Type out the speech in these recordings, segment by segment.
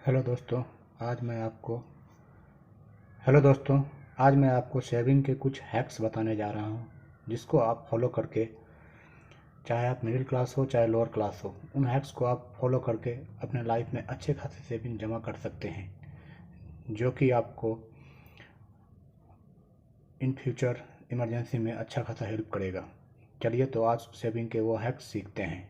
Hello दोस्तों आज मैं आपको हेलो दोस्तों आज मैं आपको सेविंग के कुछ हैक्स बताने जा रहा हूं जिसको आप फॉलो करके चाहे आप मिडिल क्लास हो चाहे लोअर क्लास हो उन हैक्स को आप फॉलो करके अपने लाइफ में अच्छे खासे सेविंग जमा कर सकते हैं जो कि आपको इन फ्यूचर इमरजेंसी में अच्छा खासा हेल्प करेगा। चलिए तो आज सेविंग के वो हैक्स सीखते हैं।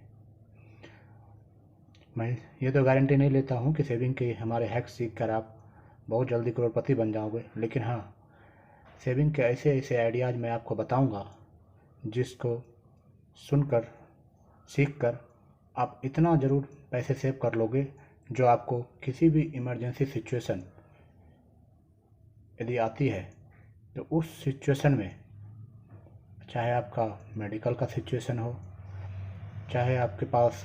मैं ये तो गारंटी नहीं लेता हूँ कि सेविंग के हमारे हैक्स सीख कर आप बहुत जल्दी करोड़पति बन जाओगे, लेकिन हाँ, सेविंग के ऐसे ऐसे आइडियाज़ मैं आपको बताऊंगा जिसको सुनकर सीख कर आप इतना ज़रूर पैसे सेव कर लोगे जो आपको किसी भी इमरजेंसी सिचुएशन यदि आती है तो उस सिचुएशन में, चाहे आपका मेडिकल का सिचुएशन हो, चाहे आपके पास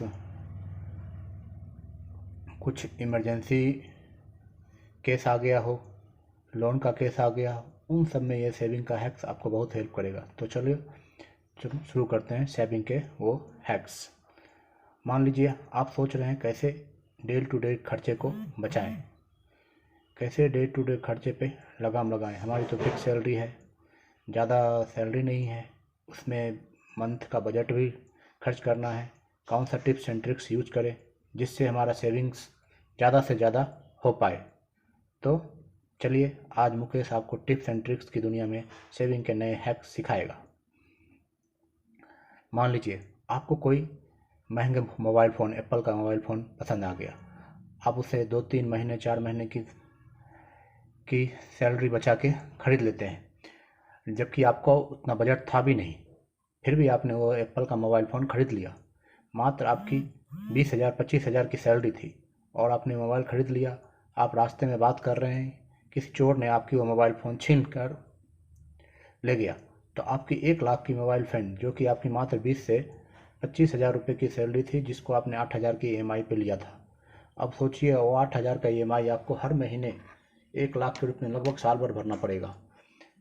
कुछ इमरजेंसी केस आ गया हो, लोन का केस आ गया हो, उन सब में ये सेविंग का हैक्स आपको बहुत हेल्प करेगा। तो चलिए शुरू करते हैं सेविंग के वो हैक्स। मान लीजिए आप सोच रहे हैं कैसे डे टू डे खर्चे को बचाएं, कैसे डे टू डे खर्चे पे लगाम लगाएं। हमारी तो फिक्स सैलरी है, ज़्यादा सैलरी नहीं है, उसमें मंथ का बजट भी खर्च करना है। कौन सा टिप्स एंड ट्रिक्स यूज करें जिससे हमारा सेविंग्स ज़्यादा से ज़्यादा हो पाए। तो चलिए आज मुकेश आपको टिप्स एंड ट्रिक्स की दुनिया में सेविंग के नए हैक्स सिखाएगा। मान लीजिए आपको कोई महंगे मोबाइल फ़ोन, एप्पल का मोबाइल फ़ोन पसंद आ गया। आप उसे 2-3 महीने 4 महीने की सैलरी बचा के ख़रीद लेते हैं, जबकि आपको उतना बजट था भी नहीं, फिर भी आपने वो एप्पल का मोबाइल फ़ोन ख़रीद लिया। मात्र आपकी 20,000 25,000 की सैलरी थी और आपने मोबाइल ख़रीद लिया। आप रास्ते में बात कर रहे हैं, किसी चोर ने आपकी वो मोबाइल फ़ोन छीन कर ले गया, तो आपकी 1 लाख की मोबाइल फ़ोन जो कि आपकी मात्र 20 से 25,000 रुपये की सैलरी थी, जिसको आपने 8,000 की EMI पे लिया था। अब सोचिए वो 8,000 का EMI आपको हर महीने 1 लाख के रूप में लगभग साल भर भरना पड़ेगा,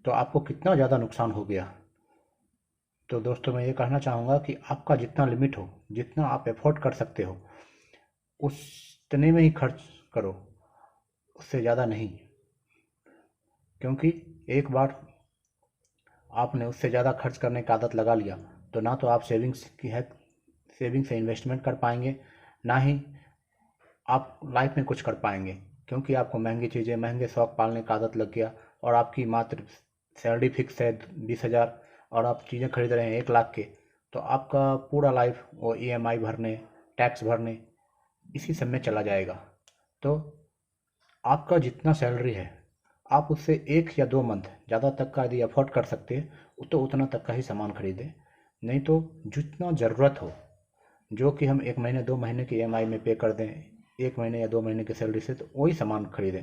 तो आपको कितना ज़्यादा नुकसान हो गया। तो दोस्तों मैं ये कहना चाहूँगा कि आपका जितना लिमिट हो, जितना आप एफोर्ड कर सकते हो, उतने में ही खर्च करो, उससे ज़्यादा नहीं। क्योंकि एक बार आपने उससे ज़्यादा खर्च करने की आदत लगा लिया तो ना तो आप सेविंग से इन्वेस्टमेंट कर पाएंगे, ना ही आप लाइफ में कुछ कर पाएंगे, क्योंकि आपको महंगी चीज़ें, महंगे शौक पालने का आदत लग गया और आपकी मात्र सैलरी फिक्स है 20,000 और आप चीज़ें खरीद रहे हैं 1 लाख के, तो आपका पूरा लाइफ वो EMI भरने, टैक्स भरने, इसी सब में चला जाएगा। तो आपका जितना सैलरी है आप उससे 1 या 2 मंथ ज़्यादा तक का यदि अफोर्ड कर सकते हैं तो उतना तक का ही सामान खरीदें। नहीं तो जितना ज़रूरत हो, जो कि हम 1 महीने 2 महीने की EMI में पे कर दें 1 महीने या 2 महीने की सैलरी से, तो वही सामान खरीदें।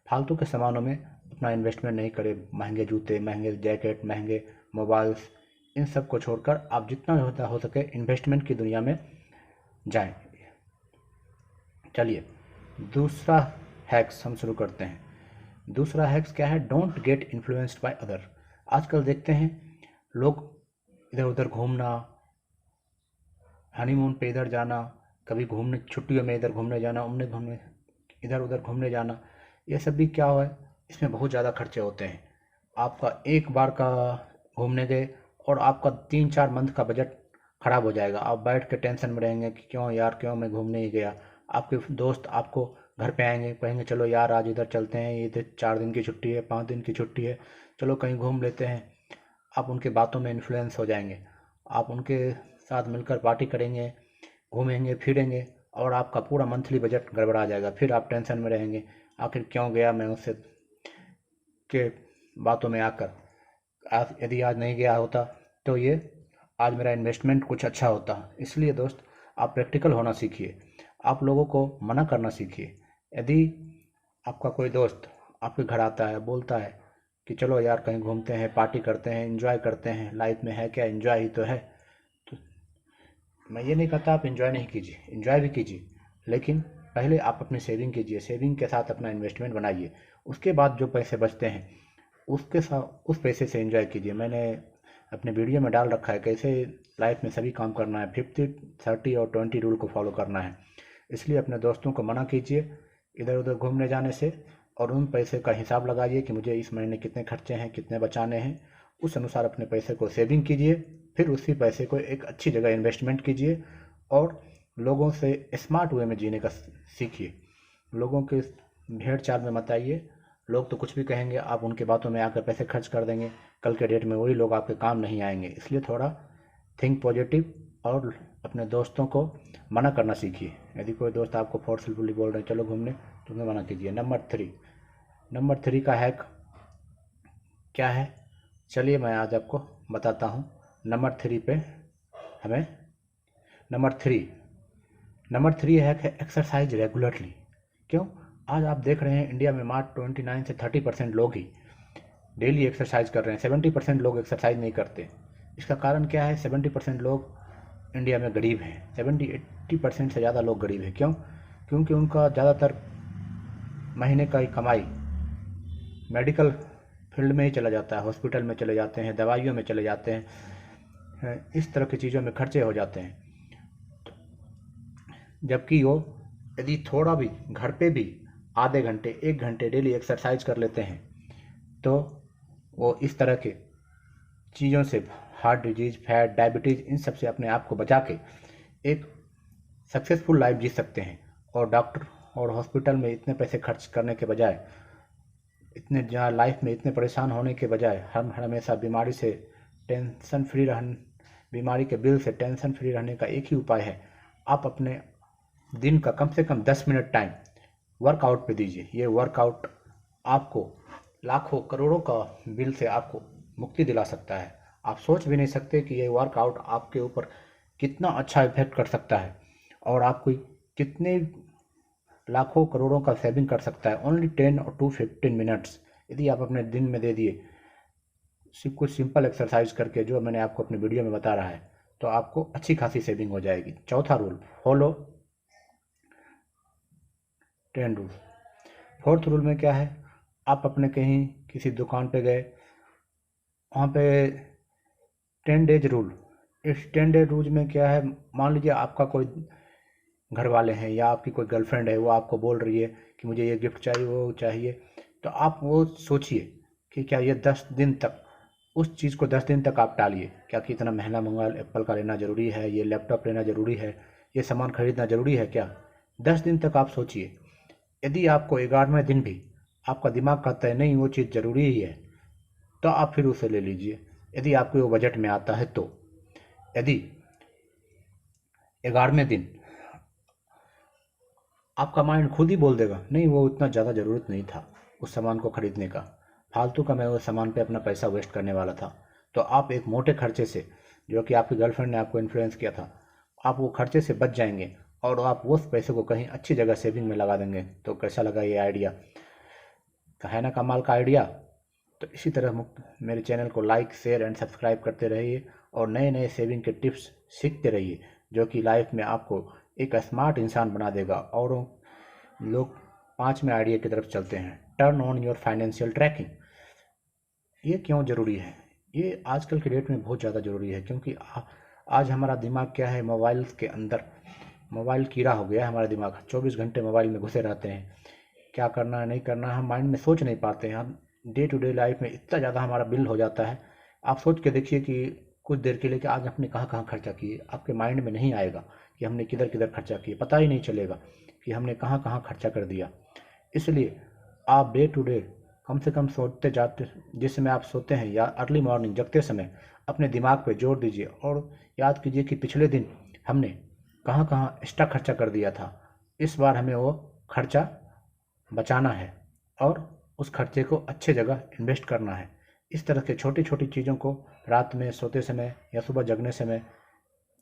फालतू के सामानों में अपना इन्वेस्टमेंट नहीं करें। महंगे जूते, महंगे जैकेट, महंगे मोबाइल्स, इन सब को छोड़कर आप जितना होता हो सके इन्वेस्टमेंट की दुनिया में जाएं। चलिए दूसरा हैक्स हम शुरू करते हैं। दूसरा हैक्स क्या है? Don't get influenced by other. आजकल देखते हैं लोग इधर उधर घूमना, हनीमून पे इधर जाना, कभी घूमने छुट्टियों में इधर घूमने जाना, उमने घूमने इधर उधर घूमने जाना, ये सब भी क्या है, इसमें बहुत ज़्यादा खर्चे होते हैं। आपका एक बार का घूमने गए और आपका 3-4 मंथ का बजट खराब हो जाएगा। आप बैठ के टेंशन में रहेंगे कि क्यों यार, क्यों मैं घूमने ही गया। आपके दोस्त आपको घर पे आएंगे, कहेंगे चलो यार आज इधर चलते हैं, ये तो 4 दिन की छुट्टी है, 5 दिन की छुट्टी है, चलो कहीं घूम लेते हैं। आप उनके बातों में इन्फ्लुएंस हो जाएंगे, आप उनके साथ मिलकर पार्टी करेंगे, घूमेंगे फिरेंगे और आपका पूरा मंथली बजट गड़बड़ा जाएगा। फिर आप टेंशन में रहेंगे, आखिर क्यों गया मैं उससे के बातों में आकर। आज यदि आज नहीं गया होता तो ये आज मेरा इन्वेस्टमेंट कुछ अच्छा होता। इसलिए दोस्त आप प्रैक्टिकल होना सीखिए, आप लोगों को मना करना सीखिए। यदि आपका कोई दोस्त आपके घर आता है, बोलता है कि चलो यार कहीं घूमते हैं, पार्टी करते हैं, एंजॉय करते हैं, लाइफ में है क्या, एंजॉय ही तो है, तो मैं ये नहीं कहता आप एंजॉय नहीं कीजिए, एंजॉय भी कीजिए, लेकिन पहले आप अपनी सेविंग कीजिए, सेविंग के साथ अपना इन्वेस्टमेंट बनाइए। उसके बाद जो पैसे बचते हैं उसके साथ उस पैसे से एंजॉय कीजिए। मैंने अपने वीडियो में डाल रखा है कैसे लाइफ में सभी काम करना है, 50-30 और 20 रूल को फॉलो करना है। इसलिए अपने दोस्तों को मना कीजिए इधर उधर घूमने जाने से, और उन पैसे का हिसाब लगाइए कि मुझे इस महीने कितने खर्चे हैं, कितने बचाने हैं। उस अनुसार अपने पैसे को सेविंग कीजिए, फिर उसी पैसे को एक अच्छी जगह इन्वेस्टमेंट कीजिए और लोगों से स्मार्ट वे में जीने का सीखिए। लोगों के भेड़ चाल में मत आइए। लोग तो कुछ भी कहेंगे, आप उनके बातों में आकर पैसे खर्च कर देंगे, कल के डेट में वही लोग आपके काम नहीं आएंगे। इसलिए थोड़ा थिंक पॉजिटिव और अपने दोस्तों को मना करना सीखिए। यदि कोई दोस्त आपको फोर्सफुली बोल रहे हैं चलो घूमने, तो उन्हें मना कीजिए। नंबर थ्री का हैक क्या है, चलिए मैं आज आपको बताता हूँ। हमें नंबर थ्री हैक है एक्सरसाइज रेगुलरली। क्यों? आज आप देख रहे हैं इंडिया में मात्र 29 से 30% लोग ही डेली एक्सरसाइज कर रहे हैं। 70% लोग एक्सरसाइज नहीं करते। इसका कारण क्या है? 70% लोग इंडिया में गरीब हैं। 70-80% से ज़्यादा लोग गरीब हैं। क्यों? क्योंकि उनका ज़्यादातर महीने का कमाई मेडिकल फील्ड में ही चला जाता है, हॉस्पिटल में चले जाते हैं, दवाइयों में चले जाते हैं, इस तरह की चीज़ों में खर्चे हो जाते हैं। जबकि वो यदि थोड़ा भी घर पे भी आधे घंटे 1 घंटे डेली एक्सरसाइज कर लेते हैं तो वो इस तरह के चीज़ों से, हार्ट डिजीज़, फैट, डायबिटीज़, इन सब से अपने आप को बचा के एक सक्सेसफुल लाइफ जी सकते हैं। और डॉक्टर और हॉस्पिटल में इतने पैसे खर्च करने के बजाय, इतने जहाँ लाइफ में इतने परेशान होने के बजाय हम हमेशा बीमारी के बिल से टेंशन फ्री रहने का एक ही उपाय है, आप अपने दिन का कम से कम 10 मिनट टाइम वर्कआउट पे दीजिए। ये वर्कआउट आपको लाखों करोड़ों का बिल से आपको मुक्ति दिला सकता है। आप सोच भी नहीं सकते कि ये वर्कआउट आपके ऊपर कितना अच्छा इफेक्ट कर सकता है और आपको कितने लाखों करोड़ों का सेविंग कर सकता है। ओनली 10 to 15 मिनट्स यदि आप अपने दिन में दे दिए, कुछ सिंपल एक्सरसाइज करके, जो मैंने आपको अपनी वीडियो में बता रहा है, तो आपको अच्छी खासी सेविंग हो जाएगी। चौथा rule, follow 10 rule. Fourth rule में क्या है? आप अपने कहीं किसी दुकान पे गए, वहाँ पे 10 डेज रूल। इस 10 डेज रूल में क्या है? मान लीजिए आपका कोई घर वाले हैं या आपकी कोई गर्लफ्रेंड है, वो आपको बोल रही है कि मुझे ये गिफ्ट चाहिए, वो चाहिए, तो आप वो सोचिए कि क्या ये 10 दिन तक, उस चीज़ को 10 दिन तक आप टालिए। क्या कि इतना महंगा मोबाइल एप्पल का लेना ज़रूरी है? ये लैपटॉप लेना ज़रूरी है? ये सामान खरीदना ज़रूरी है क्या? 10 दिन तक आप सोचिए। यदि आपको 11वें दिन भी आपका दिमाग कहता है नहीं वो चीज़ ज़रूरी ही है, तो आप फिर उसे ले लीजिए, यदि आपको वो बजट में आता है तो। यदि 11वें दिन आपका माइंड खुद ही बोल देगा नहीं वो इतना ज़्यादा ज़रूरत नहीं था उस सामान को खरीदने का, फालतू का मैं उस सामान पे अपना पैसा वेस्ट करने वाला था, तो आप एक मोटे खर्चे से, जो कि आपकी गर्लफ्रेंड ने आपको इन्फ्लुएंस किया था, आप वो खर्चे से बच जाएंगे और आप उस पैसे को कहीं अच्छी जगह सेविंग में लगा देंगे। तो कैसा लगा ये आइडिया? है ना कमाल का आइडिया? तो इसी तरह मेरे चैनल को लाइक, शेयर एंड सब्सक्राइब करते रहिए और नए नए सेविंग के टिप्स सीखते रहिए, जो कि लाइफ में आपको एक स्मार्ट इंसान बना देगा। और लोग 5वें आइडिया की तरफ चलते हैं, turn on your financial tracking. ये क्यों ज़रूरी है? ये आजकल के डेट में बहुत ज़्यादा ज़रूरी है, क्योंकि आज हमारा दिमाग क्या है, मोबाइल के अंदर, मोबाइल कीड़ा हो गया है हमारा दिमाग। 24 घंटे मोबाइल में घुसे रहते हैं, क्या करना है नहीं करना है हम माइंड में सोच नहीं पाते हैं। हम डे टू डे लाइफ में इतना ज़्यादा हमारा बिल हो जाता है, आप सोच के देखिए कि कुछ देर के लिए कि आज हमने कहाँ कहाँ खर्चा किए, आपके माइंड में नहीं आएगा कि हमने किधर किधर खर्चा किए, पता ही नहीं चलेगा कि हमने कहाँ कहाँ खर्चा कर दिया। इसलिए आप डे टू डे कम से कम सोचते जाते, जिस समय आप सोते हैं या अर्ली मॉर्निंग जगते समय, अपने दिमाग पे जोर दीजिए और याद कीजिए कि पिछले दिन हमने कहाँ कहाँ एक्स्ट्रा खर्चा कर दिया था। इस बार हमें वो खर्चा बचाना है और उस खर्चे को अच्छे जगह इन्वेस्ट करना है। इस तरह के छोटी छोटी चीज़ों को रात में सोते समय या सुबह जगने समय,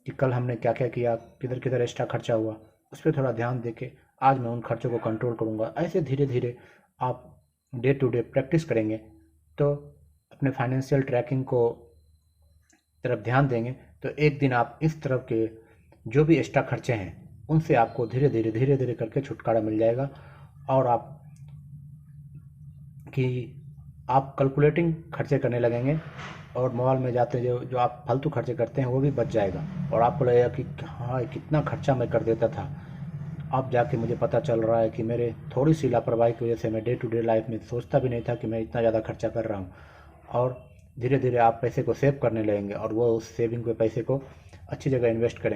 कि कल हमने क्या क्या किया, किधर किधर एक्स्ट्रा खर्चा हुआ, उस पर थोड़ा ध्यान देके आज मैं उन खर्चों को कंट्रोल करूँगा। ऐसे धीरे धीरे आप डे टू डे प्रैक्टिस करेंगे तो अपने फाइनेंशियल ट्रैकिंग को तरफ ध्यान देंगे, तो एक दिन आप इस तरफ के जो भी एक्स्ट्रा खर्चे हैं उनसे आपको धीरे धीरे करके छुटकारा मिल जाएगा और आप कैलकुलेटिंग खर्चे करने लगेंगे और मॉल में जाते जो आप फालतू खर्चे करते हैं वो भी बच जाएगा और आपको लगेगा कि हाँ कितना खर्चा मैं कर देता था। अब जाके मुझे पता चल रहा है कि मेरे थोड़ी सी लापरवाही की वजह से मैं डे टू डे लाइफ में सोचता भी नहीं था कि मैं इतना ज़्यादा खर्चा कर रहा हूँ। और धीरे धीरे आप पैसे को सेव करने लगेंगे और वो उस सेविंग के पैसे को अच्छी जगह इन्वेस्ट करेंगे।